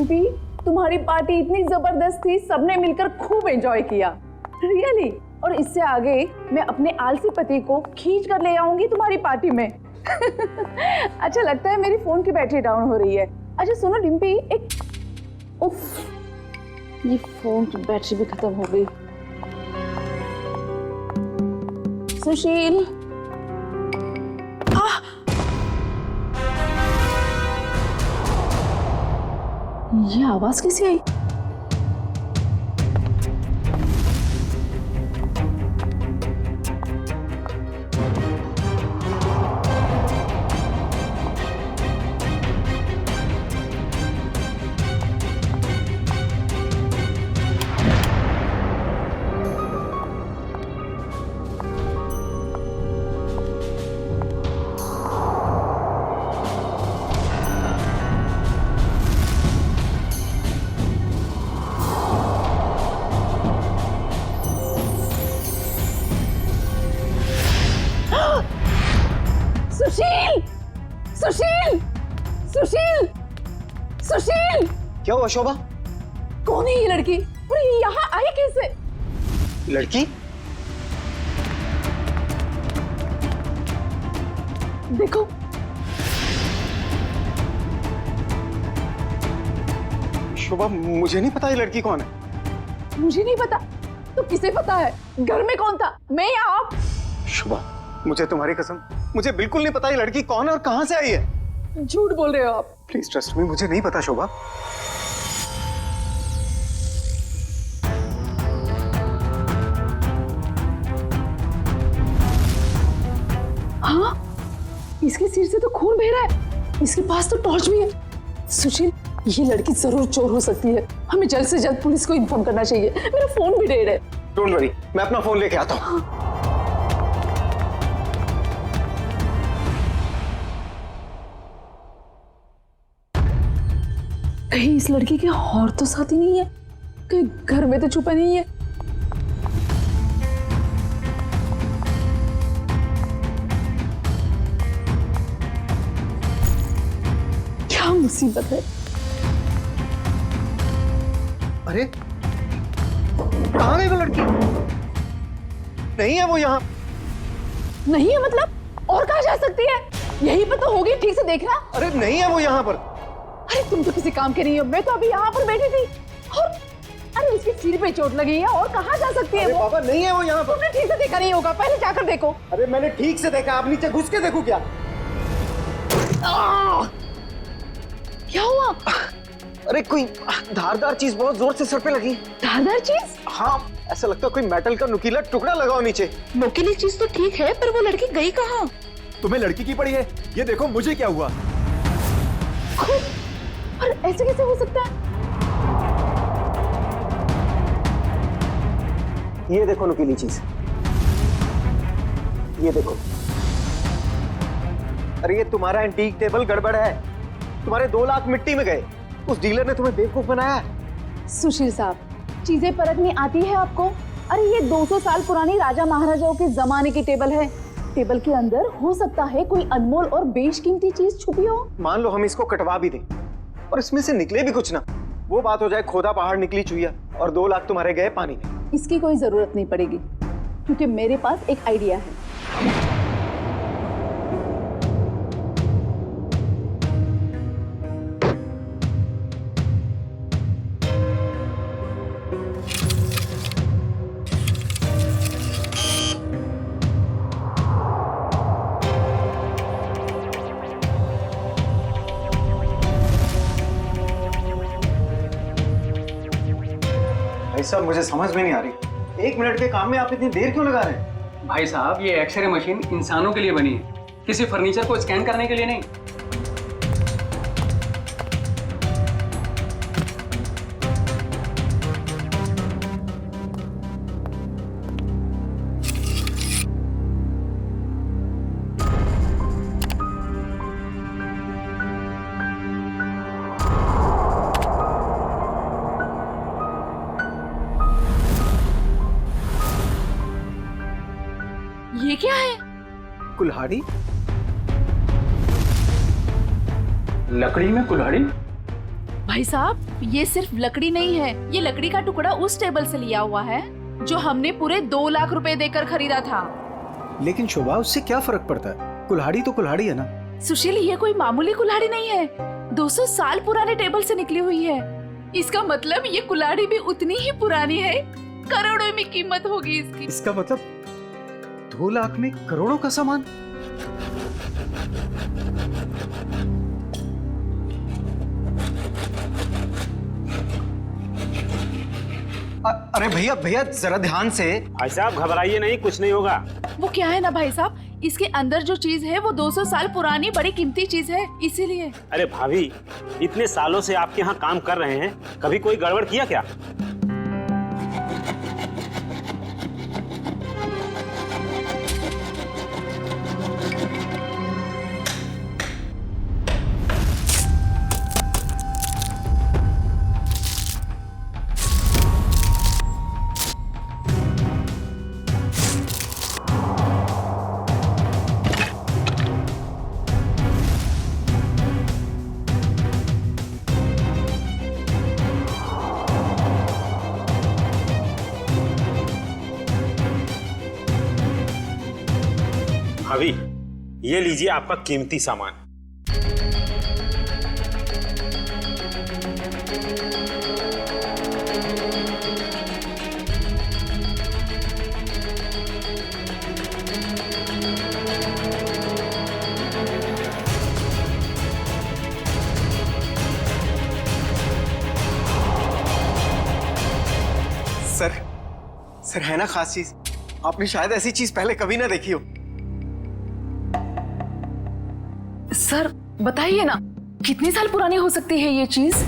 डिम्पी, तुम्हारी पार्टी इतनी जबरदस्त थी, सबने मिलकर खूब एंजॉय किया, रियली। और इससे आगे मैं अपने आलसी पति को खींच कर ले आऊंगी तुम्हारी पार्टी में। अच्छा लगता है मेरी फोन की बैटरी डाउन हो रही है। अच्छा सुनो डिम्पी, एक उफ, ये फोन की बैटरी भी खत्म हो गई। सुशील, ये आवाज कैसे आई? सुशील, सुशील, सुशील, सुशील! क्या हुआ शोभा? कौन है ये लड़की और ये यहाँ आई कैसे? लड़की? देखो, शोभा मुझे नहीं पता ये लड़की कौन है। मुझे नहीं पता तो किसे पता है? घर में कौन था, मैं या आप? शोभा मुझे तुम्हारी कसम, मुझे बिल्कुल नहीं पता ये लड़की कौन है और कहां से आई है। झूठ बोल रहे हो आप। प्लीज ट्रस्ट मी, मुझे नहीं पता शोभा। हाँ, इसके सिर से तो खून बह रहा है, इसके पास तो टॉर्च भी है। सुशील, ये लड़की जरूर चोर हो सकती है, हमें जल्द से जल्द पुलिस को इन्फॉर्म करना चाहिए। मेरा फोन भी डेड है। डोंट वरी, मैं अपना फोन लेके आता हूँ। कहीं इस लड़की के और तो साथी नहीं है, कहीं घर में तो छुपा नहीं है। क्या मुसीबत है। अरे कहाँ गई वो लड़की? नहीं है वो यहाँ। नहीं है मतलब? और कहाँ जा सकती है? यहीं पर तो होगी, ठीक से देखना। अरे नहीं है वो यहाँ पर। अरे तुम तो किसी काम के नहीं हो, मैं तो अभी यहाँ पर बैठी थी और अरे उसके सिर पे चोट लगी है, और कहाँ जा सकती है अरे वो? बाबा नहीं है वो यहाँ पर। तुमने ठीक से देखा नहीं होगा, पहले जाकर देखो। अरे मैंने ठीक से देखा, आप नीचे घुस के देखो क्या? क्या हुआ? अरे कोई धारदार चीज बहुत जोर से सर पे लगी। धारदार चीज? हाँ, ऐसा लगता है कोई मेटल का नुकीला टुकड़ा लगाओ नीचे। नुकीली चीज तो ठीक है, पर वो लड़की गई कहाँ? तुम्हें लड़की की पड़ी है? ये देखो मुझे क्या हुआ। और ऐसे कैसे हो सकता है? ये देखो नुकीली चीज, ये देखो। अरे ये तुम्हारा एंटीक टेबल गड़बड़ है, तुम्हारे 2 लाख मिट्टी में गए। उस डीलर ने तुम्हें बेवकूफ बनाया है। सुशील साहब, चीजें परखनी आती है आपको? अरे ये 200 साल पुरानी राजा महाराजाओं के जमाने की टेबल है। टेबल के अंदर हो सकता है कोई अनमोल और बेशकीमती चीज छुपी हो। मान लो हम इसको कटवा भी दें और इसमें से निकले भी कुछ ना, वो बात हो जाए खोदा पहाड़ निकली चुहिया और 2 लाख तुम्हारे गए पानी में। इसकी कोई जरूरत नहीं पड़ेगी, क्योंकि मेरे पास एक आइडिया है। भाई साहब मुझे समझ में नहीं आ रही, 1 मिनट के काम में आप इतनी देर क्यों लगा रहे हैं? भाई साहब, ये एक्सरे मशीन इंसानों के लिए बनी है, किसी फर्नीचर को स्कैन करने के लिए नहीं। ये क्या है? कुल्हाड़ी? लकड़ी में कुल्हाड़ी? भाई साहब, ये सिर्फ लकड़ी नहीं है, ये लकड़ी का टुकड़ा उस टेबल से लिया हुआ है जो हमने पूरे 2 लाख रुपए देकर खरीदा था। लेकिन शोभा, उससे क्या फर्क पड़ता है? कुल्हाड़ी तो कुल्हाड़ी है ना। सुशील, ये कोई मामूली कुल्हाड़ी नहीं है, 200 साल पुराने टेबल से निकली हुई है। इसका मतलब ये कुल्हाड़ी भी उतनी ही पुरानी है, करोड़ों में कीमत होगी इसकी। इसका मतलब 2 लाख में करोड़ों का सामान। अरे भैया भैया, जरा ध्यान से। भाई साहब घबराइए नहीं, कुछ नहीं होगा। वो क्या है ना भाई साहब, इसके अंदर जो चीज है वो 200 साल पुरानी बड़ी कीमती चीज है, इसीलिए। अरे भाभी, इतने सालों से आपके यहाँ काम कर रहे हैं, कभी कोई गड़बड़ किया क्या? भाभी, ये लीजिए आपका कीमती सामान। सर है ना खास चीज? आपने शायद ऐसी चीज पहले कभी ना देखी हो। सर बताइए ना, कितने साल पुरानी हो सकती है ये चीज?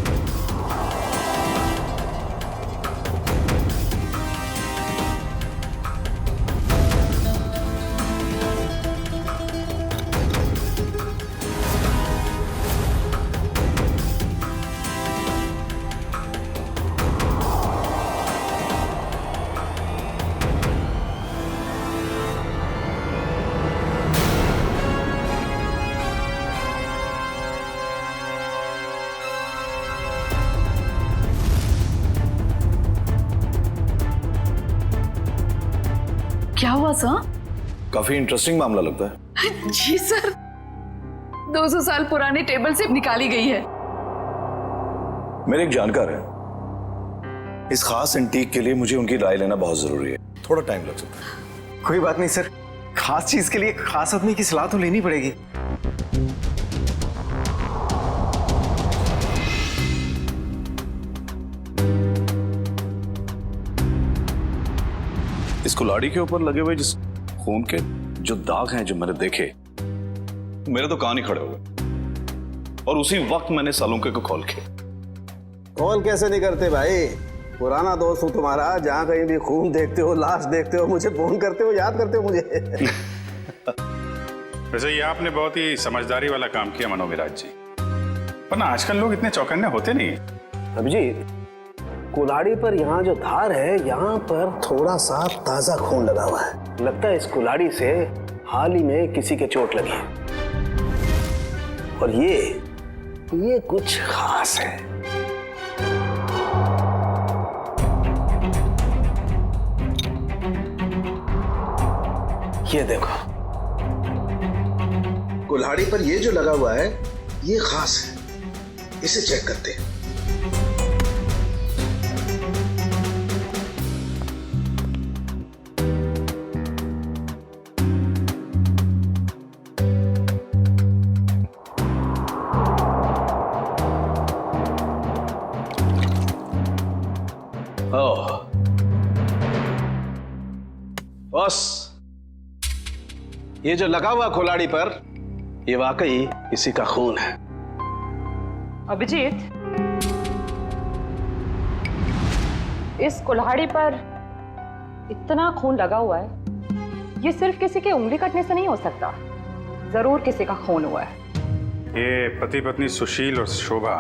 क्या हुआ सर? काफी इंटरेस्टिंग मामला लगता है। जी सर, 200 साल पुरानी टेबल से निकाली गई है। मेरे एक जानकार है, इस खास एंटीक के लिए मुझे उनकी राय लेना बहुत जरूरी है, थोड़ा टाइम लग सकता है। कोई बात नहीं सर, खास चीज के लिए खास आदमी की सलाह तो लेनी पड़ेगी। इस कुल्हाड़ी के ऊपर लगे हुए जिस खून के जो दाग हैं जो मैंने देखे, मेरे तो कान ही खड़े हो गए। और उसी वक्त मैंने सालुंके को कॉल किया। कॉल कैसे नहीं करते भाई, पुराना दोस्त हूँ तुम्हारा, जहाँ कहीं भी खून देखते हो, लाश देखते हो, मुझे फोन करते हो, याद करते हो मुझे। वैसे ये आपने बहुत ही समझदारी वाला काम किया मनोविराज जी, वरना आजकल लोग इतने चौकन्ने होते नहीं। अभिजीत, कुल्हाड़ी पर यहाँ जो धार है, यहाँ पर थोड़ा सा ताजा खून लगा हुआ है। लगता है इस कुल्हाड़ी से हाल ही में किसी के चोट लगी है। और ये कुछ खास है। ये देखो, कुल्हाड़ी पर ये जो लगा हुआ है ये खास है, इसे चेक करते हैं। बॉस, ये जो लगा हुआ कुल्हाड़ी पर, ये वाकई किसी का खून है। अभिजीत, इस कुल्हाड़ी पर इतना खून लगा हुआ है, ये सिर्फ किसी के उंगली कटने से नहीं हो सकता, जरूर किसी का खून हुआ है। ये पति पत्नी सुशील और शोभा,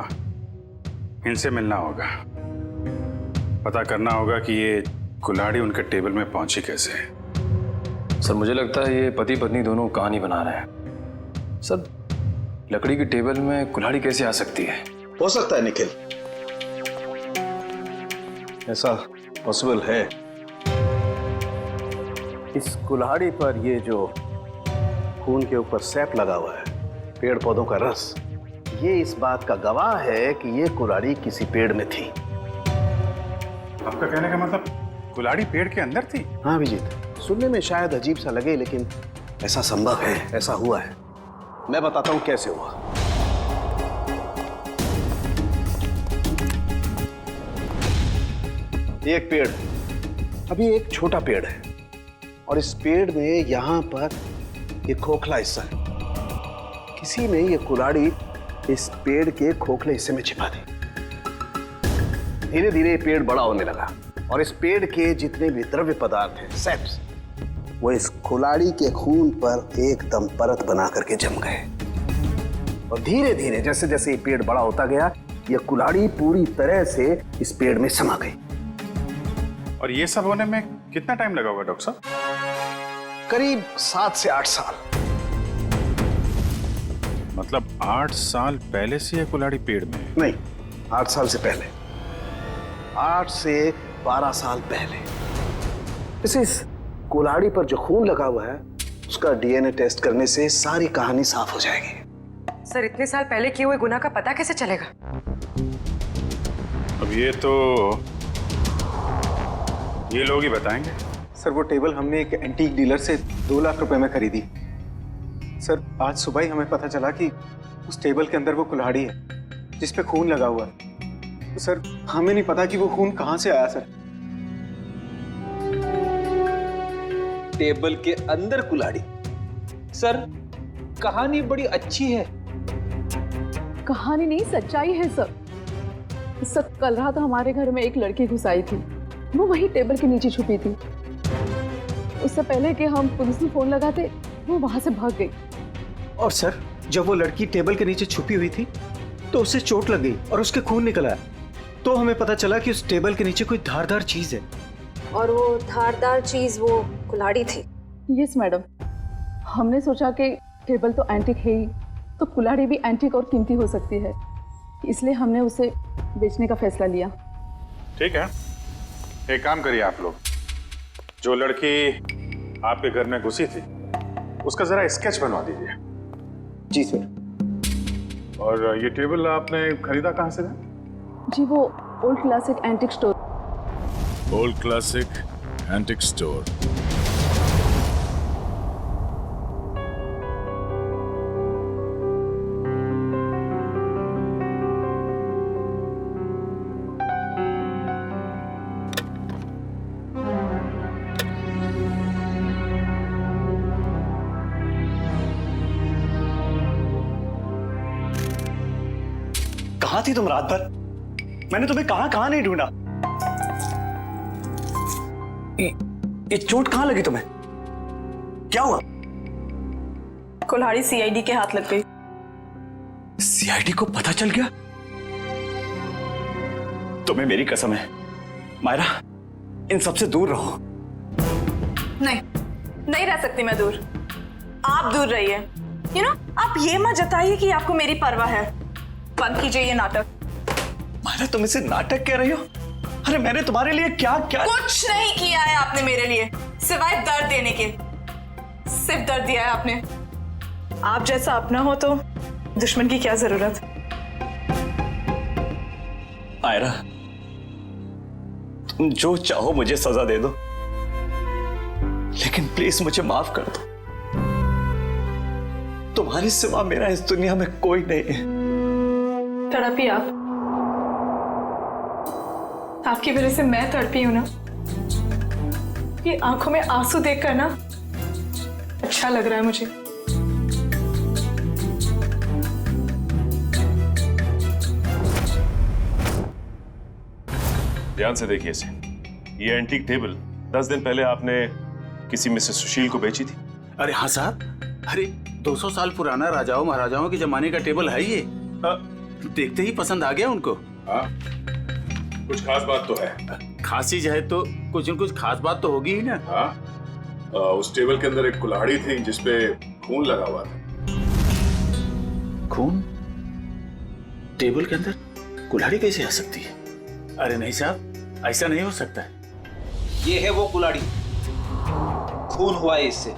इनसे मिलना होगा, पता करना होगा कि ये कुल्हाड़ी उनके टेबल में पहुंची कैसे है। सर मुझे लगता है ये पति पत्नी दोनों कहानी बना रहे हैं। सर लकड़ी की टेबल में कुल्हाड़ी कैसे आ सकती है? हो सकता है निखिल, ऐसा पॉसिबल है? इस कुल्हाड़ी पर ये जो खून के ऊपर सैप लगा हुआ है, पेड़ पौधों का रस, ये इस बात का गवाह है कि ये कुल्हाड़ी किसी पेड़ में थी। आपका कहने का मतलब कुल्हाड़ी पेड़ के अंदर थी? हाँ अभिजीत, सुनने में शायद अजीब सा लगे लेकिन ऐसा संभव है, ऐसा हुआ है। मैं बताता हूं कैसे हुआ। एक पेड़, अभी एक छोटा पेड़ है और इस पेड़ में यहां पर एक खोखला हिस्सा है। किसी ने ये कुल्हाड़ी इस पेड़ के खोखले हिस्से में छिपा दी। धीरे धीरे पेड़ बड़ा होने लगा और इस पेड़ के जितने भी द्रव्य पदार्थ हैं, सेप्स, वो इस कुल्हाड़ी के खून पर एकदम परत बना करके जम गए। और धीरे धीरे जैसे जैसे ये पेड़ बड़ा होता गया, ये कुल्हाड़ी पूरी तरह से इस पेड़ में समा गई। और ये सब होने में कितना टाइम लगा होगा डॉक्टर साहब? करीब 7 से 8 साल। मतलब 8 साल पहले से ये कुल्हाड़ी पेड़ में है? नहीं, 8 साल से पहले, 8 से 12 साल पहले। इस कुल्हाड़ी पर जो खून लगा हुआ है, उसका डीएनए टेस्ट करने से सारी कहानी साफ हो जाएगी। सर, इतने साल पहले किए हुए गुनाह का पता कैसे चलेगा? अब ये लोग ही बताएंगे। सर वो टेबल हमने एक एंटीक डीलर से 2 लाख रुपए में खरीदी। सर आज सुबह ही हमें पता चला कि उस टेबल के अंदर वो कुल्हाड़ी है जिस पे खून लगा हुआ है। तो सर हमें नहीं पता कि वो खून कहां से आया। सर टेबल के अंदर कुल्हाड़ी? सर कहानी बड़ी अच्छी है। कहानी नहीं, सच्चाई है सर। सर कल रात हमारे घर में एक लड़की घुस आई थी। वो वही टेबल के नीचे छुपी थी। उससे पहले कि हम पुलिस में फोन लगाते, वो वहां से भाग गई। और सर जब वो लड़की टेबल के नीचे छुपी हुई थी तो उसे चोट लग गई और उसके खून निकल आया। तो हमें पता चला कि उस टेबल के नीचे कोई धारदार चीज है। और वो धारदार चीज वो कुल्हाड़ी थी। यस मैडम, हमने सोचा कि टेबल तो एंटीक है ही, तो कुल्हाड़ी भी एंटीक और कीमती हो सकती है, इसलिए हमने उसे बेचने का फैसला लिया। ठीक है, एक काम करिए आप लोग, जो लड़की आपके घर में घुसी थी उसका जरा स्केच बनवा दीजिए। जी सर। और ये टेबल आपने खरीदा कहाँ से था? जी वो old classic antique store. Old classic antique store. कहां थी तुम रात भर? मैंने तुम्हें कहां नहीं ढूंढा। ये चोट कहां लगी तुम्हें? क्या हुआ? कुल्हाड़ी सीआईडी के हाथ लग गई। सीआईडी को पता चल गया? तुम्हें मेरी कसम है मायरा, इन सबसे दूर रहो। नहीं रह सकती मैं दूर। आप दूर रहिए। यू नो, आप ये मत जताइए कि आपको मेरी परवाह है। बंद कीजिए ये नाटक। मायरा तुम इसे नाटक कह रही हो? अरे मैंने तुम्हारे लिए क्या कुछ नहीं किया है आपने मेरे लिए, सिवाय दर्द देने के। सिर्फ दर्द दिया है आपने। आप जैसा अपना हो तो दुश्मन की क्या जरूरत। मायरा तुम जो चाहो मुझे सजा दे दो, लेकिन प्लीज मुझे माफ कर दो। तुम्हारे सिवा मेरा इस दुनिया में कोई नहीं है। तड़पी आपकी वजह से मैं तड़पी हूं ना। ये आंखों में आंसू देखकर ना अच्छा लग रहा है मुझे। ध्यान से देखिए इसे। ये एंटीक टेबल 10 दिन पहले आपने किसी मिसेस सुशील को बेची थी। अरे हाँ साहब, अरे 200 साल पुराना राजाओं महाराजाओं के जमाने का टेबल है ये। देखते ही पसंद आ गया उनको। हाँ, कुछ खास बात तो है। खास चीज है तो कुछ न कुछ खास बात तो होगी ही ना। हाँ, उस टेबल के अंदर एक कुल्हाड़ी थी जिसपे खून लगा हुआ था। खून? टेबल के अंदर कुल्हाड़ी कैसे आ सकती है? अरे नहीं साहब, ऐसा नहीं हो सकता है। ये है वो कुल्हाड़ी, खून हुआ है इससे।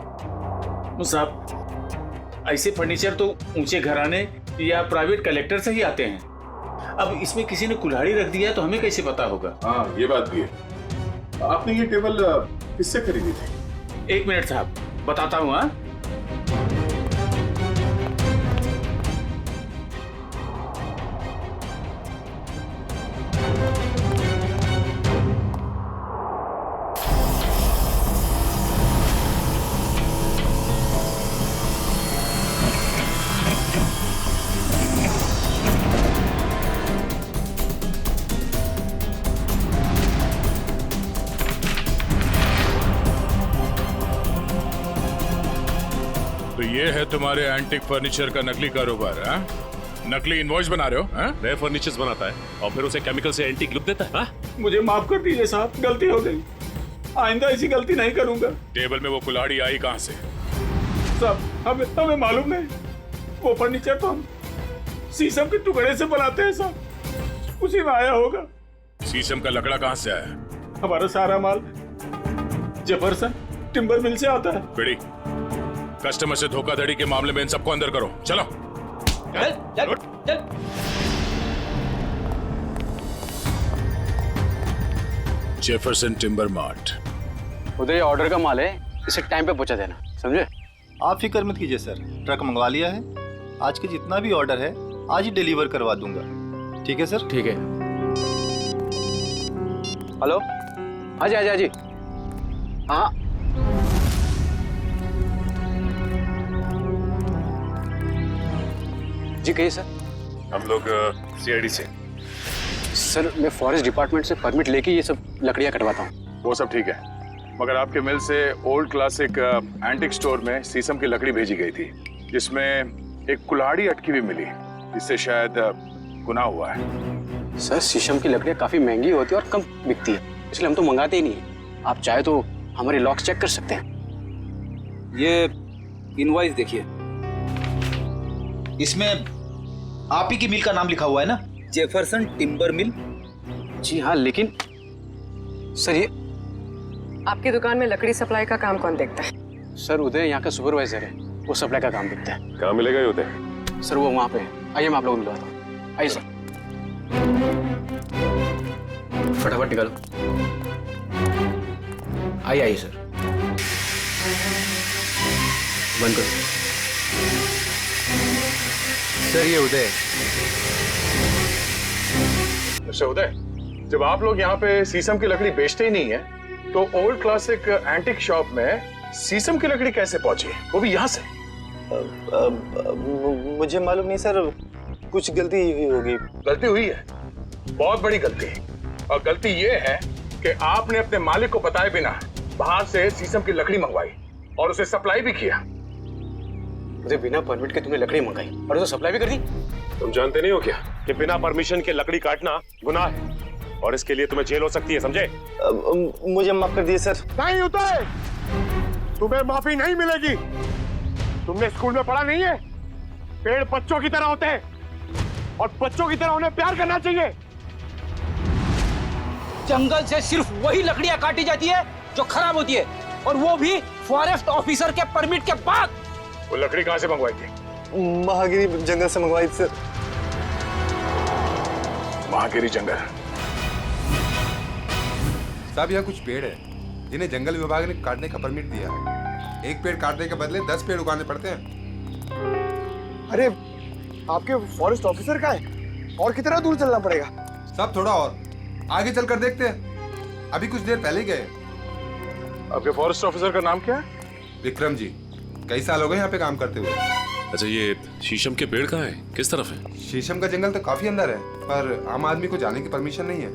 साहब, ऐसे फर्नीचर तो ऊंचे घराने या प्राइवेट कलेक्टर से ही आते हैं। अब इसमें किसी ने कुल्हाड़ी रख दिया तो हमें कैसे पता होगा? हाँ, ये बात भी है। आपने ये टेबल किससे खरीदी थी? 1 मिनट साहब, बताता हूँ। हाँ, तो ये है तुम्हारे एंटिक फर्नीचर का नकली कारोबार, हाँ? नकली इनवॉइस बना रहे हो, हाँ? नए फर्नीचर्स बनाता है और फिर उसे केमिकल से एंटीक लुक देता है, हाँ? मुझे माफ कर दीजिए साहब, गलती हो गई। आइंदा ऐसी गलती नहीं करूंगा। टेबल में वो कुल्हाड़ी आई कहाँ से? साहब, हमें मालूम नहीं। वो फर्नीचर तो हम शीशम के टुकड़े से बनाते हैं साहब, उसी में आया होगा। शीशम का लकड़ा कहाँ से आया? हमारा सारा माल जफरसन टिम्बर मिल से आता है। बेड़ी, कस्टमर से धोखाधड़ी के मामले में इन सबको अंदर करो। चलो चल चल चल। Jefferson timber mart. उधर ये ऑर्डर का माल है, इसे टाइम पे पहुंचा देना, समझे? आप फिक्र मत कीजिए सर, ट्रक मंगवा लिया है। आज के जितना भी ऑर्डर है आज ही डिलीवर करवा दूंगा। ठीक है सर? ठीक है। हेलो, हाँ जी, हाँ जी, हाँ। जी कहिए सर। हम लोग सीआईडी से। सर, मैं फॉरेस्ट डिपार्टमेंट से परमिट लेके ये सब लकड़ियाँ कटवाता हूँ। वो सब ठीक है, मगर आपके मिल से ओल्ड क्लासिक एंटिक स्टोर में शीशम की लकड़ी भेजी गई थी, जिसमें एक कुल्हाड़ी अटकी हुई मिली, जिससे शायद गुनाह हुआ है। सर, शीशम की लकड़ियाँ काफी महंगी होती है और कम बिकती है, इसलिए हम तो मंगाते ही नहीं है। आप चाहे तो हमारे लॉक्स चेक कर सकते हैं। ये इनवॉइस देखिए, इसमें आप ही की मिल का नाम लिखा हुआ है ना, जेफरसन टिम्बर मिल। जी हाँ, लेकिन सर ये आपकी दुकान में लकड़ी सप्लाई का काम कौन देखता है? सर, उदय यहाँ का सुपरवाइजर है, वो सप्लाई का काम देखता है। कहाँ मिलेगा ये उदय? सर, वो वहाँ पे है। आइए, मैं आप लोगों को मिलवाता हूँ। आइए सर, फटाफट निकालो। आइए सर, बंद करो। सर, ये उदय। अच्छा उदय, जब आप लोग यहाँ पे शीशम की लकड़ी बेचते ही नहीं है, तो ओल्ड क्लासिक एंटिक शॉप में शीशम की लकड़ी कैसे पहुंची, वो भी यहाँ से? मुझे मालूम नहीं सर, कुछ गलती हुई होगी। गलती हुई है, बहुत बड़ी गलती। और गलती ये है कि आपने अपने मालिक को बताए बिना बाहर से शीशम की लकड़ी मंगवाई और उसे सप्लाई भी किया। उदय, बिना परमिट के तुमने लकड़ी मंगाई और उसे सप्लाई भी कर दी। तुम जानते नहीं हो क्या कि बिना परमिशन के लकड़ी काटना गुनाह है और इसके लिए तुम्हें जेल हो सकती है, समझे? मुझे माफ कर दिए सर। नहीं उदय, तुम्हें माफी नहीं मिलेगी। तुमने स्कूल में पढ़ा नहीं है, पेड़ बच्चों की तरह होते हैं और बच्चों की तरह उन्हें प्यार करना चाहिए। जंगल से सिर्फ वही लकड़ियां काटी जाती है जो खराब होती है, और वो भी फॉरेस्ट ऑफिसर के परमिट के बाद। वो लकड़ी कहाँ से मंगवाई थी? महागिरी जंगल से मंगवाई सर। महागिरी जंगल? साहब, यहाँ कुछ पेड़ है जिन्हें जंगल विभाग ने काटने का परमिट दिया है। एक पेड़ काटने के बदले 10 पेड़ उगाने पड़ते हैं। अरे, आपके फॉरेस्ट ऑफिसर का है, और कितना दूर चलना पड़ेगा? साहब, थोड़ा और आगे चलकर देखते हैं, अभी कुछ देर पहले ही गए। आपके फॉरेस्ट ऑफिसर का नाम क्या है? विक्रम जी, कई साल हो गए यहाँ पे काम करते हुए। अच्छा, ये शीशम के पेड़ कहाँ है, किस तरफ है? शीशम का जंगल तो काफी अंदर है, पर आम आदमी को जाने की परमिशन नहीं है।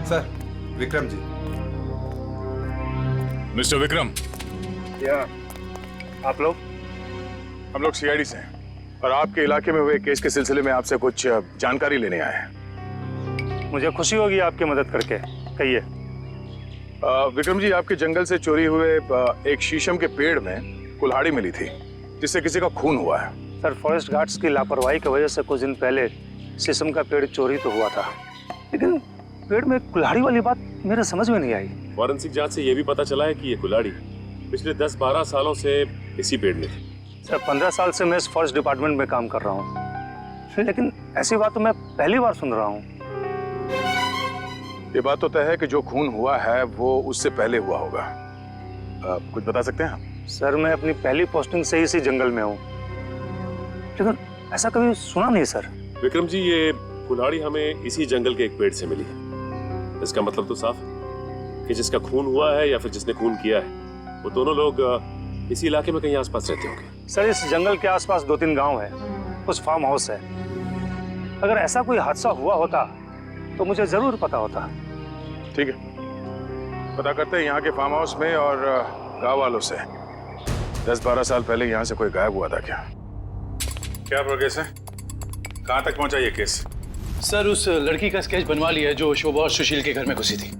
सर, विक्रम जी। मिस्टर विक्रम। या आप लोग? हम लोग सीआईडी से हैं और आपके इलाके में हुए केस के सिलसिले में आपसे कुछ जानकारी लेने आए हैं। मुझे खुशी होगी आपकी मदद करके। कहिए। विक्रम जी, आपके जंगल से चोरी हुए एक शीशम के पेड़ में कुल्हाड़ी मिली थी जिससे किसी का खून हुआ है। सर, फॉरेस्ट गार्ड्स की लापरवाही की वजह से कुछ दिन पहले शीशम का पेड़ चोरी तो हुआ था, लेकिन पेड़ में कुल्हाड़ी वाली बात मेरे समझ में नहीं आई। फॉरेंसिक जांच से यह भी पता चला है कि ये कुल्हाड़ी पिछले 10-12 सालों से इसी पेड़ में थी। सर, 15 साल से मैं इस फॉरेस्ट डिपार्टमेंट में काम कर रहा हूँ, लेकिन ऐसी बात तो मैं पहली बार सुन रहा हूँ। ये बात तो तय है कि जो खून हुआ है वो उससे पहले हुआ होगा। कुछ बता सकते हैं आप? सर, मैं अपनी पहली पोस्टिंग से इसी जंगल में हूँ, लेकिन ऐसा कभी सुना नहीं सर। विक्रम जी, ये कुल्हाड़ी हमें इसी जंगल के एक पेड़ से मिली है। इसका मतलब तो साफ है कि जिसका खून हुआ है या फिर जिसने खून किया है वो दोनों लोग इसी इलाके में कहीं आसपास रहते होंगे। सर, इस जंगल के आसपास 2-3 गांव है, कुछ फार्म हाउस है। अगर ऐसा कोई हादसा हुआ होता तो मुझे जरूर पता होता। ठीक है, पता करते हैं यहाँ के फार्म हाउस में और गांव वालों से 10-12 साल पहले यहाँ से कोई गायब हुआ था क्या? क्या प्रोग्रेस है? कहाँ तक पहुँचा ये केस? सर, उस लड़की का स्केच बनवा लिया है जो शोभा और सुशील के घर में घुसी थी।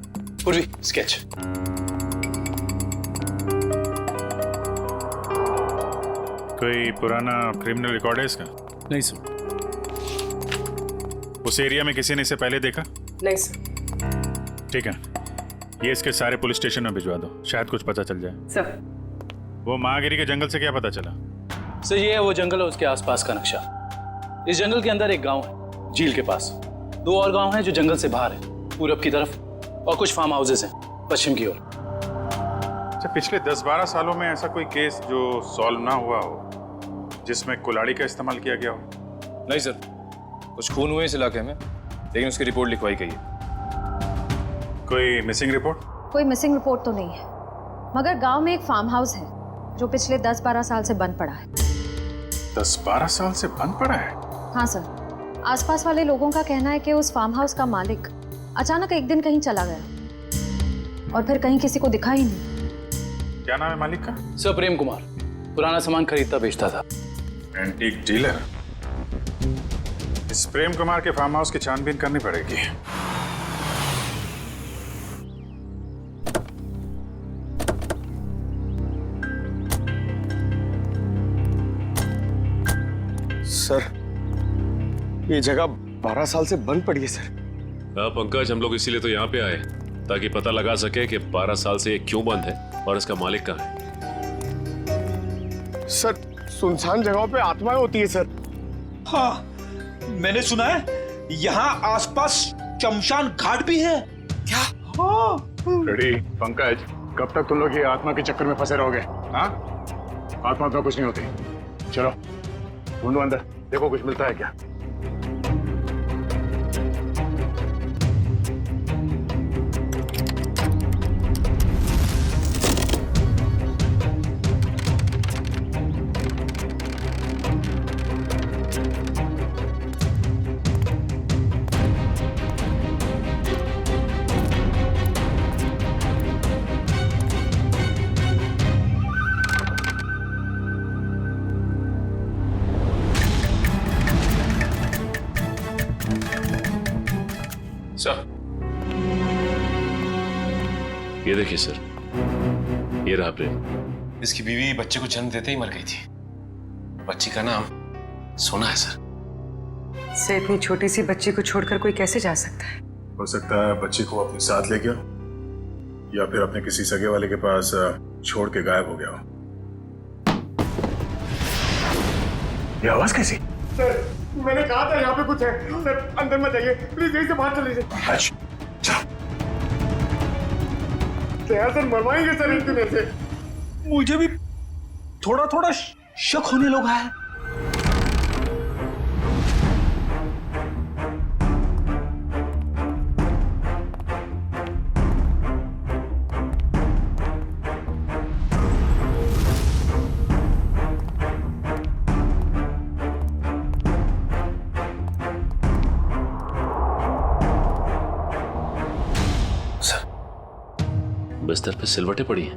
पूर्वी, स्केच। कोई पुराना क्रिमिनल रिकॉर्ड है इसका? नहीं सर। उस एरिया में किसी ने इसे पहले देखा? नहीं सर। ठीक है, ये इसके सारे पुलिस स्टेशन में भिजवा दो, शायद कुछ पता चल जाए। सर, वो महागिरी के जंगल से क्या पता चला? सर, ये है वो जंगल और उसके आसपास का नक्शा। इस जंगल के अंदर एक गांव है झील के पास, 2 और गांव हैं जो जंगल से बाहर है, पूरब की तरफ, और कुछ फार्म हाउसेस हैं पश्चिम की ओर। अच्छा, पिछले 10-12 सालों में ऐसा कोई केस जो सॉल्व ना हुआ हो जिसमें कुल्हाड़ी का इस्तेमाल किया गया हो? नहीं सर, कुछ खून हुए इस इलाके में, लेकिन उसकी रिपोर्ट लिखवाई गई है। कोई मिसिंग रिपोर्ट? कोई मिसिंग रिपोर्ट तो नहीं है, मगर गांव में एक फार्म हाउस है जो पिछले 10-12 साल से बंद पड़ा है। 10-12 साल से बंद पड़ा है? हाँ सर, आसपास वाले लोगों का कहना है कि उस फार्म हाउस का मालिक अचानक एक दिन कहीं चला गया और फिर कहीं किसी को दिखा ही नहीं। क्या नाम है मालिक का? सर, प्रेम कुमार। पुराना सामान खरीदता बेचता था। Antique dealer? इस प्रेम कुमार के फार्म हाउस की छानबीन करनी पड़ेगी। सर, ये जगह 12 साल से बंद पड़ी है सर। हाँ पंकज, हम लोग इसीलिए तो यहाँ पे आए ताकि पता लगा सके कि 12 साल से ये क्यों बंद है और इसका मालिक कहाँ है। सर, सुनसान जगहों पे आत्माएं होती है सर। हाँ, मैंने सुना है यहाँ आसपास शमशान घाट भी है। क्या? हाँ। रेडी पंकज, कब तक तुम लोग ये आत्मा के चक्कर में फंसे रहोगे? हाँ, आत्मा तो कुछ नहीं होती। चलो ढूंढो अंदर, देखो कुछ मिलता है क्या। सर, ये देखिए सर, ये रहा प्रेम। इसकी बीवी बच्चे को जन्म देते ही मर गई थी। बच्ची का नाम सोना है सर। से इतनी छोटी सी बच्ची को छोड़कर कोई कैसे जा सकता है? हो सकता है बच्ची को अपने साथ ले गया या फिर अपने किसी सगे वाले के पास छोड़ के गायब हो गया हो। ये आवाज कैसी? सर, मैंने कहा था यहाँ पे कुछ है। सर, अंदर मत जाइए प्लीज, यहीं से बाहर चले जाइए। सर, मरवाएंगे सर इनकी वजह से। मुझे भी थोड़ा थोड़ा शक होने लगा है। बिस्तर पे सिलवटें पड़ी हैं।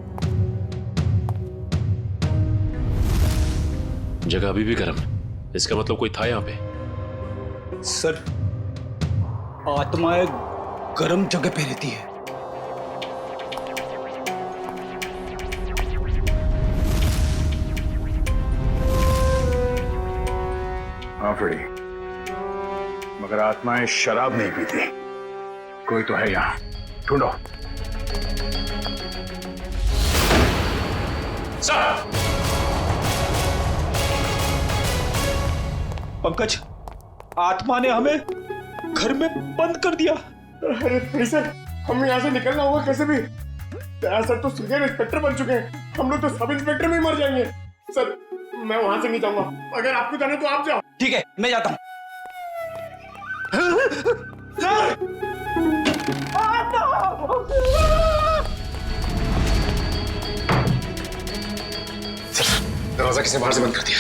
जगह अभी भी गर्म है, इसका मतलब कोई था यहाँ पे। सर, आत्माएं गर्म जगह पे रहती है। हाँ फ्रेडी, मगर आत्माएं शराब नहीं पीती। कोई तो है यहाँ, ढूंढो। सर! पंकज, आत्मा ने हमें घर में बंद कर दिया। अरे सर, हमें यहाँ से निकलना होगा कैसे भी। सर तो सीनियर इंस्पेक्टर बन चुके हैं, हम लोग तो सब इंस्पेक्टर में ही मर जाएंगे। सर मैं वहां से नहीं जाऊंगा, अगर आपको जाना तो आप जाओ। ठीक है, मैं जाता हूँ। सर दरवाजा किसी बाहर से बंद कर दिया।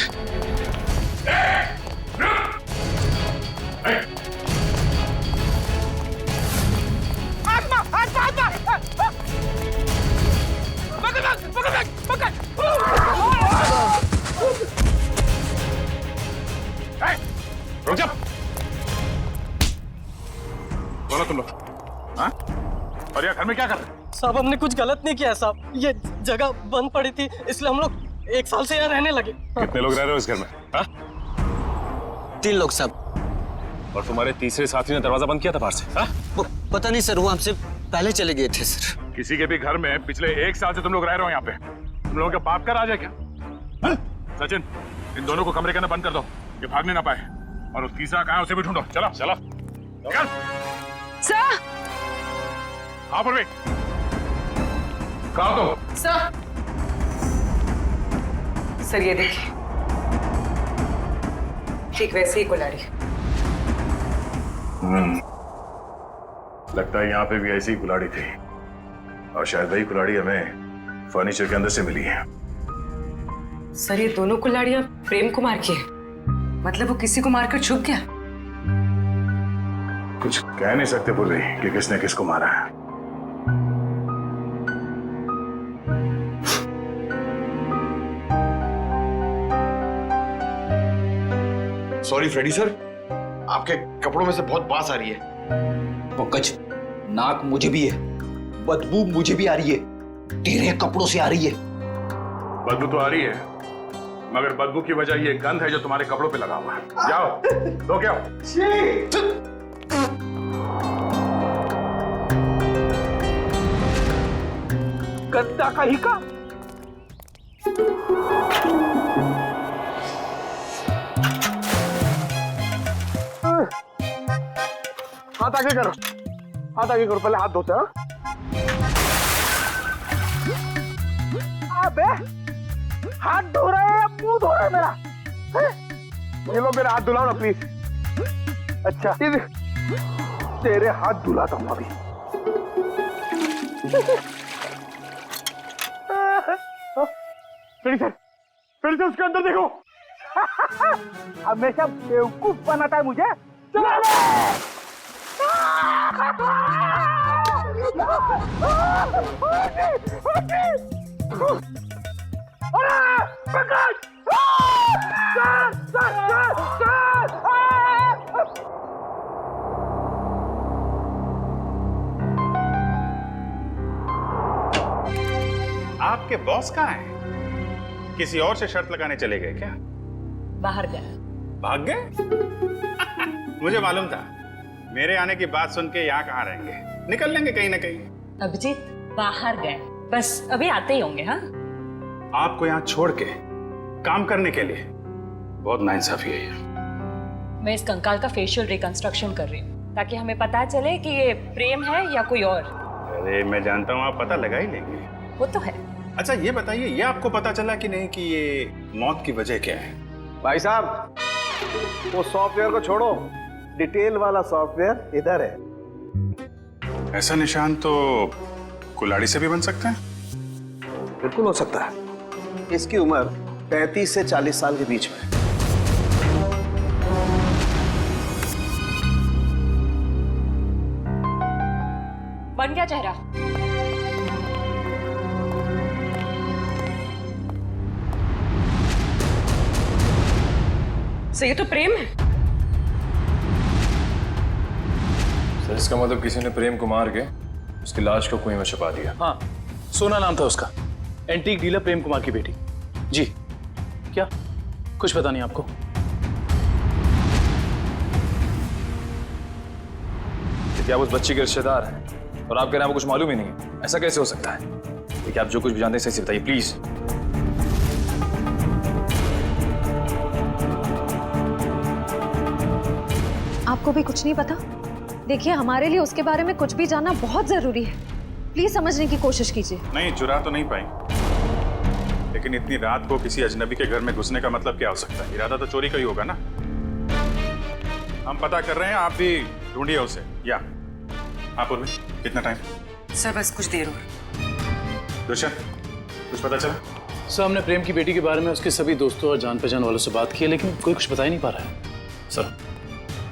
रुक जा। बोलो तुम लोग, हाँ? और यहाँ घर में क्या कर रहे हो? साहब हमने कुछ गलत नहीं किया साहब, ये जगह बंद पड़ी थी इसलिए हम लोग 1 साल से यहाँ रहने लगे। कितने लोग रह रहे हो इस घर में? हाँ? 3 लोग साहब। और तुम्हारे तीसरे साथी ने दरवाजा बंद किया था बाहर से? हाँ? पता नहीं सर, वो हमसे पहले चले गए थे सर। किसी के भी घर में पिछले 1 साल से तुम लोग रह रहे हो यहाँ पे? तुम लोगों के बाप का राज है क्या? हाँ? सचिन, इन दोनों को कमरे के अंदर बंद कर दो, ये भागने ना पाए। और तीसरा कहाँ है उसे भी ढूंढो। चलो चलो निकल। सर! हाँ परवीन, कहाँ तुम? सर ये देखिए, ठीक वैसे ही कुल्हाड़ी। लगता है यहाँ पे भी ऐसी ही कुल्हाड़ी थी, और शायद वही कुल्हाड़ी हमें फर्नीचर के अंदर से मिली है। सर ये दोनों कुल्हाड़ियां प्रेम कुमार की है, मतलब वो किसी को मारकर छुप गया। कुछ कह नहीं सकते पूर्वी कि किसने किसको मारा है। सॉरी फ्रेडी सर, आपके कपड़ों में से बहुत बास आ रही है। पंकज, नाक मुझे भी है, बदबू मुझे भी आ रही है, तेरे कपड़ों से आ रही है। बदबू तो आ रही है, मगर बदबू की वजह ये गंध है जो तुम्हारे कपड़ों पे लगा हुआ है। जाओ धो के आओ। गद्दा कहीं का। हाथ आगे करो, हाथ आगे करो, पहले हाथ धोते हैं। अबे हाथ धो रहे हैं, मुंह धो रहे हैं मेरा। ये लो मेरा हाथ धुलाओ ना प्लीज। अच्छा तेरे हाथ धुलाता हूँ अभी। फिर से उसके अंदर देखो। हमेशा बेवकूफ बनाता है मुझे। चलो आपके बॉस कहाँ हैं? किसी और से शर्त लगाने चले गए क्या? बाहर गए। भाग गए? मुझे मालूम था, मेरे आने की बात सुन के यहाँ कहाँ रहेंगे, निकल लेंगे कहीं ना कहीं। अभिजीत बाहर गए, बस अभी आते ही होंगे। हाँ आपको यहाँ छोड़ के काम करने के लिए बहुत नाइंसाफी है ये। मैं इस कंकाल का फेशियल रिकंस्ट्रक्शन कर रही हूँ ताकि हमें पता चले कि ये प्रेम है या कोई और। अरे मैं जानता हूँ आप पता लगा ही लेंगे। वो तो है। अच्छा ये बताइए, ये आपको पता चला कि नहीं कि ये मौत की वजह क्या है? भाई साहब वो सॉफ्टवेयर को छोड़ो, डिटेल वाला सॉफ्टवेयर इधर है। ऐसा निशान तो कुल्हाड़ी से भी बन सकता है? बिल्कुल हो सकता है। इसकी उम्र 35 से 40 साल के बीच में है। बन गया चेहरा। सर ये तो प्रेम है। सर इसका मतलब किसी ने प्रेम को मार के उसकी लाश को कुएं में छुपा दिया। हाँ, सोना नाम था उसका, एंटीक डीलर प्रेम कुमार की बेटी। जी क्या कुछ पता नहीं आपको? जैसे कि आप उस बच्ची के रिश्तेदार हैं और आप कह रहे हैं आपको कुछ मालूम ही नहीं है। ऐसा कैसे हो सकता है? देखिए, आप जो कुछ भी जानते हैं सही से बताइए प्लीज। आपको भी कुछ नहीं पता? देखिए, हमारे लिए उसके बारे में कुछ भी जानना बहुत जरूरी है। प्लीज समझने की कोशिश कीजिए। नहीं, चुरा तो नहीं पाई, लेकिन इतनी रात को किसी अजनबी के घर में घुसने का मतलब क्या हो सकता है? इरादा तो चोरी का ही होगा ना। हम पता कर रहे हैं, आप भी ढूंढिए उसे। या आप उर्वी, कितना टाइम? सर बस कुछ देर और। दुष्यंत, कुछ पता चला? सर, हमने प्रेम की बेटी के बारे में उसके सभी दोस्तों और जान पहचान वालों से बात की है, लेकिन कोई कुछ बता ही नहीं पा रहा है। सर,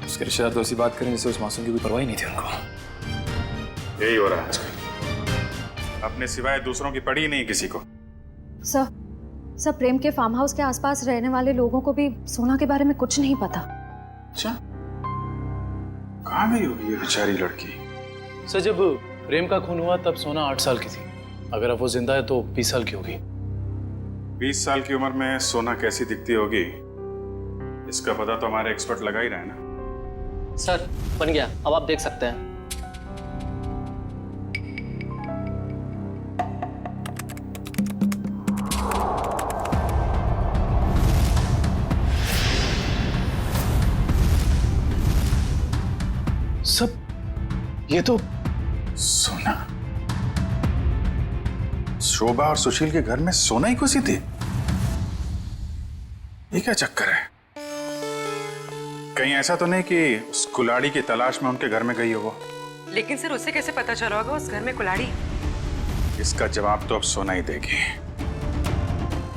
उसके रिश्तेदार तो ऐसी बात करें जैसे उस मासूम की कोई परवाह ही नहीं थी उनको। यही हो रहा है आजकल, अपने सिवाय दूसरों की पड़ी ही नहीं किसी को। सर, प्रेम के फार्म हाउस के आसपास रहने वाले लोगों को भी सोना के बारे में कुछ नहीं पता। अच्छा, कहाँ गई होगी ये बेचारी लड़की? सर, जब प्रेम का खून हुआ तब सोना 8 साल की थी। अगर अब वो जिंदा है तो 20 साल की होगी। 20 साल की उम्र में सोना कैसी दिखती होगी, इसका पता तो हमारे एक्सपर्ट लगा ही रहे ना। सर बन गया, अब आप देख सकते हैं। सब ये तो सोना, शोभा और सुशील के घर में सोना ही घुसी थी। ये क्या चक्कर है? कहीं ऐसा तो नहीं कि उस कुल्हाड़ी की तलाश में उनके घर में गई हो वो? लेकिन सर उसे कैसे पता चला होगा उस घर में कुल्हाड़ी? इसका जवाब तो अब सोना ही देगी।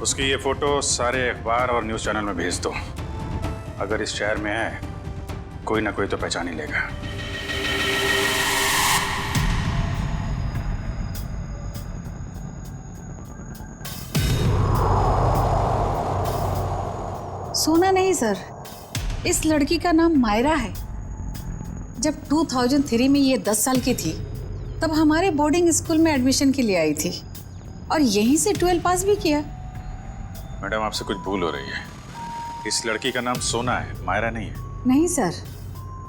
उसकी ये फोटो सारे अखबार और न्यूज़ चैनल में भेज दो। अगर इस शहर में है, कोई ना कोई तो पहचान ही लेगा। सोना नहीं सर, इस लड़की का नाम मायरा है। जब 2003 में ये 10 साल की थी तब हमारे बोर्डिंग स्कूल में एडमिशन के लिए आई थी और यहीं से 12 पास भी किया। मैडम, आपसे कुछ भूल हो रही है। इस लड़की का नाम सोना है, मायरा नहीं है। नहीं सर,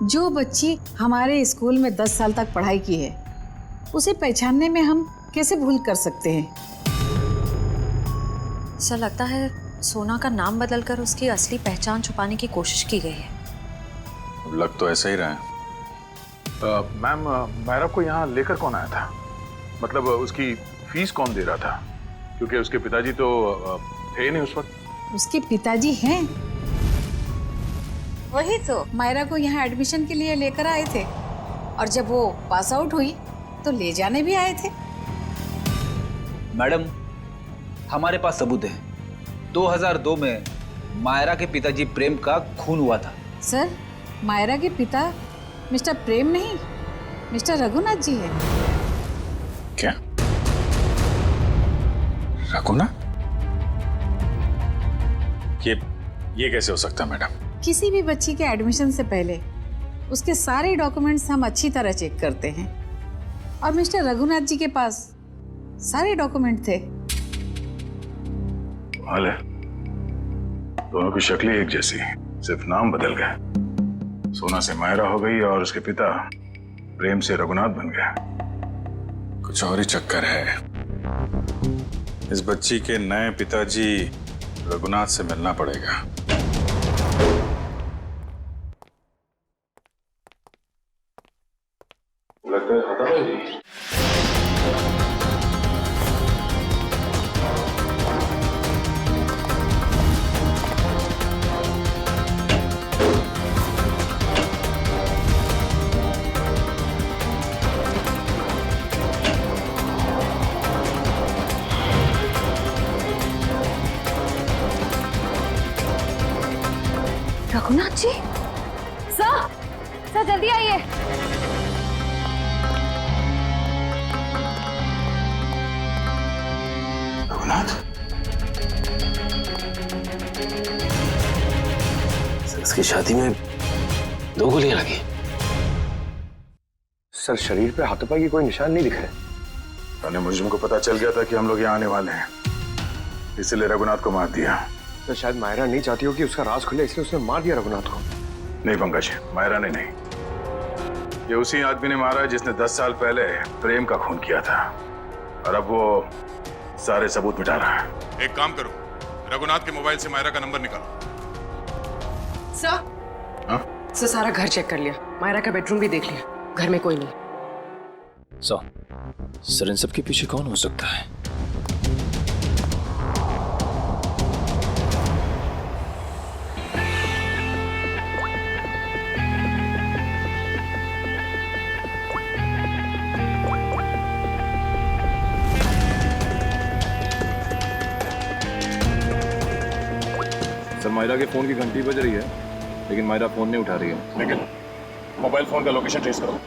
जो बच्ची हमारे स्कूल में 10 साल तक पढ़ाई की है उसे पहचानने में हम कैसे भूल कर सकते हैं? सर, लगता है सोना का नाम बदलकर उसकी असली पहचान छुपाने की कोशिश की गई है। लग तो ऐसा ही रहा है। मैम, मायरा को यहाँ लेकर कौन आया था? मतलब उसकी फीस कौन दे रहा था? क्योंकि उसके पिताजी तो थे नहीं उस वक्त। उसके पिताजी हैं, वही तो मायरा को यहाँ एडमिशन के लिए लेकर आए थे और जब वो पास आउट हुई तो ले जाने भी आए थे। मैडम, हमारे पास सबूत है। 2002 में मायरा के पिताजी प्रेम का खून हुआ था। सर, मायरा के पिता मिस्टर प्रेम नहीं, मिस्टर रघुनाथ जी है। क्या? रघुनाथ? ये कैसे हो सकता है मैडम? किसी भी बच्ची के एडमिशन से पहले उसके सारे डॉक्यूमेंट्स हम अच्छी तरह चेक करते हैं और मिस्टर रघुनाथ जी के पास सारे डॉक्यूमेंट थे। हाल है, दोनों की शक्लें एक जैसी, सिर्फ नाम बदल गए। सोना से मायरा हो गई और उसके पिता प्रेम से रघुनाथ बन गए। कुछ और ही चक्कर है। इस बच्ची के नए पिताजी रघुनाथ से मिलना पड़ेगा। लगता है खत्म है जी। रघुनाथ जी, सर जल्दी आइए। रघुनाथ, इसकी छाती में 2 गोलियां लगी। सर, शरीर पे हाथों की कोई निशान नहीं दिख रहे। मुझे को पता चल गया था कि हम लोग यहाँ आने वाले हैं, इसलिए रघुनाथ को मार दिया। तो शायद मायरा नहीं चाहती हो कि उसका राज खुले, इसलिए उसने मार दिया रघुनाथ को। नहीं पंकज, मायरा ने नहीं, ये उसी आदमी ने मारा है जिसने 10 साल पहले प्रेम का खून किया था, और अब वो सारे सबूत मिटा रहा है। एक काम करो, रघुनाथ के मोबाइल से मायरा का नंबर निकालो। सर सारा घर चेक कर लिया, मायरा का बेडरूम भी देख लिया, घर में कोई नहीं। सर इन सब के पीछे कौन हो सकता है? सर मायरा के फोन की घंटी बज रही है, लेकिन मायरा फोन नहीं उठा रही है। लेकिन मोबाइल फोन का लोकेशन ट्रेस करो।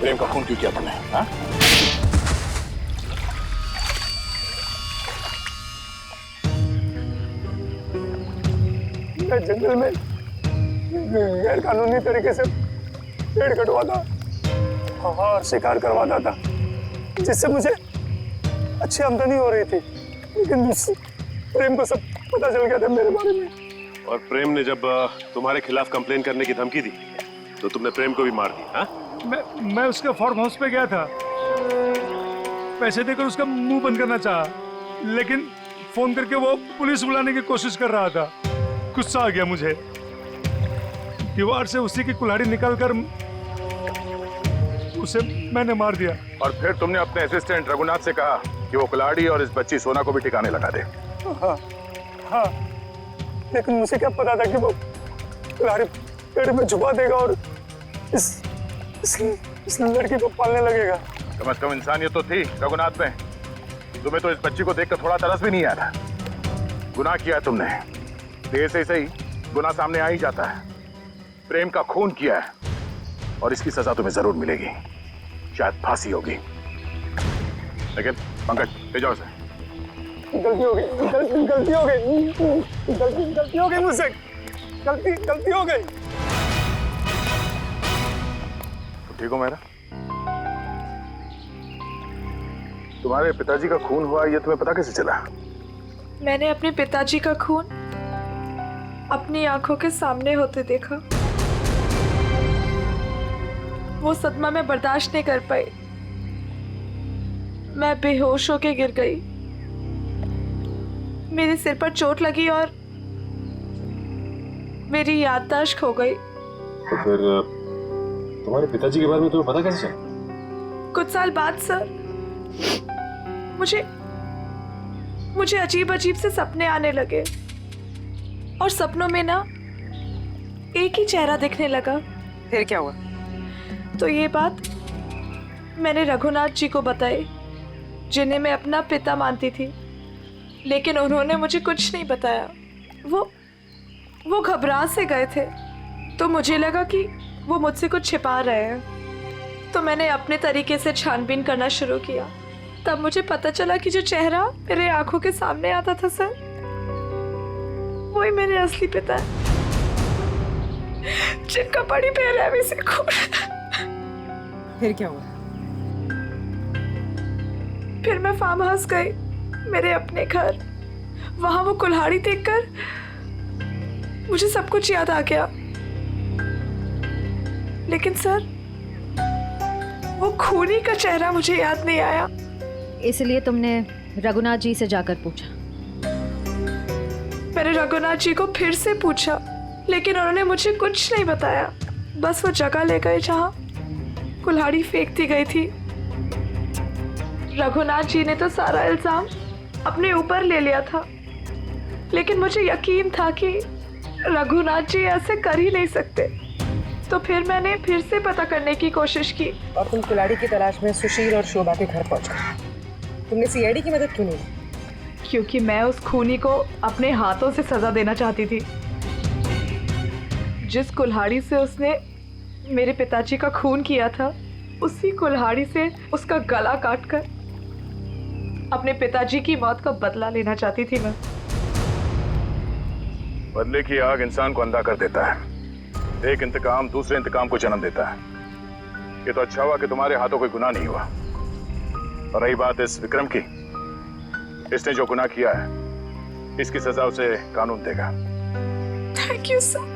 प्रेम का खून क्यों किया तुमने? हाँ? मैं जंगल में गैर कानूनी तरीके से पेड़ कटवाता और शिकार करवाता था, जिससे मुझे अच्छी आमदनी हो रही थी। लेकिन प्रेम को सब पता चल गया था मेरे बारे में। और प्रेम ने जब तुम्हारे खिलाफ कंप्लेन करने की धमकी दी तो तुमने प्रेम को भी मार दिया? हाँ? मैं उसके फार्म हाउस पे गया था, पैसे देकर उसका मुंह बंद करना चाहा, लेकिन फोन करके वो पुलिस बुलाने की कोशिश कर रहा था। गुस्सा आ गया मुझे, दीवार से उसी की कुल्हाड़ी निकालकर उसे मैंने मार दिया। और फिर तुमने अपने असिस्टेंट रघुनाथ से कहा कि वो कुल्हाड़ी और इस बच्ची सोना को भी ठिकाने लगा दे। हाँ, लेकिन मुझे क्या पता था कि वो कुल्हाड़ी पेड़ में छुपा देगा और इस लड़की को पालने लगेगा। कम से कम इंसानियत तो थी रघुनाथ में। तुम्हें तो इस बच्ची को देखकर थोड़ा तरस भी नहीं आया था। गुनाह किया तुमने, देर से सही गुनाह सामने आ ही जाता है। प्रेम का खून किया है और इसकी सजा तुम्हें जरूर मिलेगी, शायद फांसी होगी। लेकिन पंकज ले जाओ इसे। गलती हो गई, गलती हो गई, गलती हो गई मुझसे, गलती हो गई। ठीक हो मेरा? तुम्हारे पिताजी का खून हुआ ये तुम्हें पता कैसे चला? मैंने अपने पिताजी का खून अपनी आंखों के सामने होते देखा। वो सदमा मैं बर्दाश्त नहीं कर पाई, मैं बेहोश होके गिर गई। मेरे सिर पर चोट लगी और मेरी याददाश्त खो गई। तो फिर तुम्हारे पिताजी के बारे में तुम्हें पता कैसे चला? कुछ साल बाद सर, मुझे अजीब अजीब से सपने आने लगे और सपनों में ना एक ही चेहरा दिखने लगा। फिर क्या हुआ? तो ये बात मैंने रघुनाथ जी को बताई, जिन्हें मैं अपना पिता मानती थी, लेकिन उन्होंने मुझे कुछ नहीं बताया। वो घबरा से गए थे, तो मुझे लगा कि वो मुझसे कुछ छिपा रहे हैं। तो मैंने अपने तरीके से छानबीन करना शुरू किया। तब मुझे पता चला कि जो चेहरा मेरे आंखों के सामने आता था सर, वही मेरे असली पिता है, जिनका बड़ी बेरहमी से खून। फिर क्या हुआ? फिर मैं फार्म हाउस गई, मेरे अपने घर। वहां वो कुल्हाड़ी देखकर मुझे सब कुछ याद आ गया। लेकिन सर, वो खूनी का चेहरा मुझे याद नहीं आया। इसलिए तुमने रघुनाथ जी से जाकर पूछा? मैंने रघुनाथ जी को फिर से पूछा, लेकिन उन्होंने मुझे कुछ नहीं बताया। बस वो जगह ले गए जहाँ कुल्हाड़ी फेंक दी गई थी। रघुनाथ जी ने तो सारा इल्जाम अपने ऊपर ले लिया था, लेकिन मुझे यकीन था कि रघुनाथ जी ऐसे कर ही नहीं सकते। तो फिर मैंने फिर से पता करने की कोशिश की। और तुम कुल्हाड़ी की तलाश में सुशील और शोभा के घर पहुंच गए। तुमने सीआईडी की मदद क्यों नहीं ली? क्योंकि मैं उस खूनी को अपने हाथों से सजा देना चाहती थी। जिस कुल्हाड़ी से उसने मेरे पिताजी का खून किया था, उसी कुल्हाड़ी से उसका गला काटकर अपने पिताजी की मौत का बदला लेना चाहती थी मैं। बदले की आग इंसान को अंधा कर देता है। एक इंतकाम दूसरे इंतकाम को जन्म देता है। ये तो अच्छा हुआ कि तुम्हारे हाथों कोई गुनाह नहीं हुआ। और रही बात इस विक्रम की, इसने जो गुनाह किया है, इसकी सजा उसे कानून देगा। Thank you sir.